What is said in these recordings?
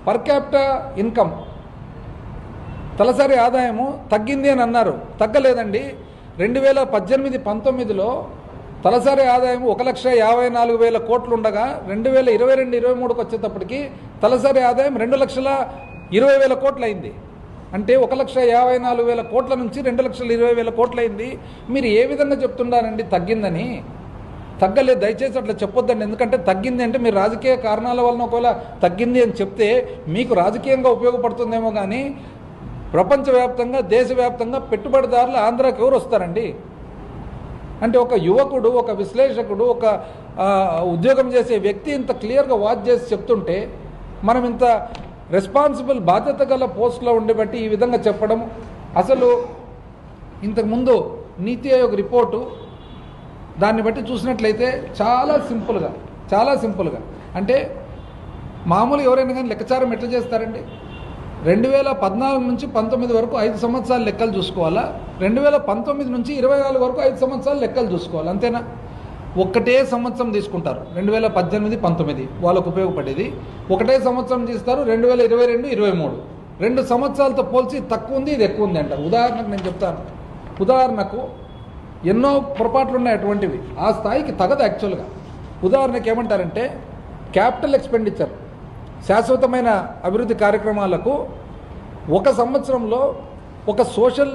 Per capita income తలసరి ఆదాయము తగ్గింది అని అన్నారు. తగ్గలేదండి. 2018-19లో తలసరి ఆదాయం 1,54,000 కోట్లు ఉండగా 2022-23కి వచ్చేటప్పటికి తలసరి ఆదాయం 2,20,000 కోట్లు అయింది. అంటే 1,54,000 కోట్ల నుంచి 2,20,000 కోట్లు అయింది. మీరు ఏ విధంగా చెప్తున్నారండి తగ్గిందని? తగ్గలేదు. దయచేసి అట్లా చెప్పొద్దండి. ఎందుకంటే తగ్గింది అంటే మీరు రాజకీయ కారణాల వలన ఒకవేళ తగ్గింది అని చెప్తే మీకు రాజకీయంగా ఉపయోగపడుతుందేమో, కానీ ప్రపంచవ్యాప్తంగా దేశవ్యాప్తంగా పెట్టుబడిదారులు ఆంధ్రాకి ఎవరు వస్తారండి? అంటే ఒక యువకుడు, ఒక విశ్లేషకుడు, ఒక ఉద్యోగం చేసే వ్యక్తి ఇంత క్లియర్గా వాచ్ చేసి చెప్తుంటే మనం ఇంత రెస్పాన్సిబుల్ బాధ్యత గల పోస్ట్లో ఉండబట్టి ఈ విధంగా చెప్పడం, అసలు ఇంతకుముందు నీతి ఆయోగ్ రిపోర్టు దాన్ని బట్టి చూసినట్లయితే చాలా సింపుల్గా అంటే మామూలు ఎవరైనా కానీ లెక్కచారం ఎట్లా చేస్తారండి? 2014 నుంచి 19 వరకు 5 సంవత్సరాల లెక్కలు చూసుకోవాలా, 2019 నుంచి 24 వరకు 5 సంవత్సరాల లెక్కలు చూసుకోవాలి, అంతేనా? ఒకటే సంవత్సరం తీసుకుంటారు 2018-19 వాళ్ళకు ఉపయోగపడేది. ఒకటే సంవత్సరం తీస్తారు 2022-23. 2 సంవత్సరాలతో పోల్చి తక్కువ ఉంది, ఇది ఎక్కువ ఉంది అంటారు. ఉదాహరణకు నేను చెప్తాను. ఉదాహరణకు ఎన్నో పొరపాట్లు ఉన్నాయి అటువంటివి, ఆ స్థాయికి తగదు యాక్చువల్గా. ఉదాహరణకు ఏమంటారంటే క్యాపిటల్ ఎక్స్పెండిచర్, శాశ్వతమైన అభివృద్ధి కార్యక్రమాలకు ఒక సంవత్సరంలో ఒక సోషల్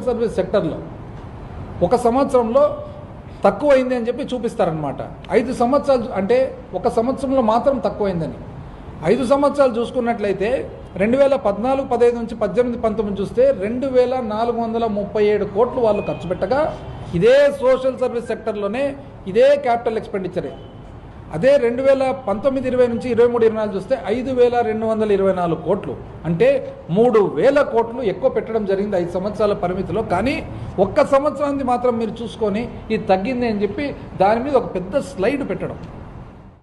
సర్వీస్ సెక్టర్లో ఒక సంవత్సరంలో తక్కువైంది అని చెప్పి చూపిస్తారనమాట. 5 సంవత్సరాలు అంటే ఒక సంవత్సరంలో మాత్రం తక్కువైందని. 5 సంవత్సరాలు చూసుకున్నట్లయితే 2014-15 నుంచి 18-19 చూస్తే 2,437 కోట్లు వాళ్ళు ఖర్చు పెట్టగా ఇదే సోషల్ సర్వీస్ సెక్టర్లోనే ఇదే క్యాపిటల్ ఎక్స్పెండిచరే. అదే 2019-20 నుంచి 23-24 చూస్తే 5,224 కోట్లు, అంటే 3,000 కోట్లు ఎక్కువ పెట్టడం జరిగింది 5 సంవత్సరాల పరిమితిలో. కానీ ఒక్క సంవత్సరానికి మాత్రం మీరు చూసుకొని ఇది తగ్గింది అని చెప్పి దాని మీద ఒక పెద్ద స్లైడ్ పెట్టడం.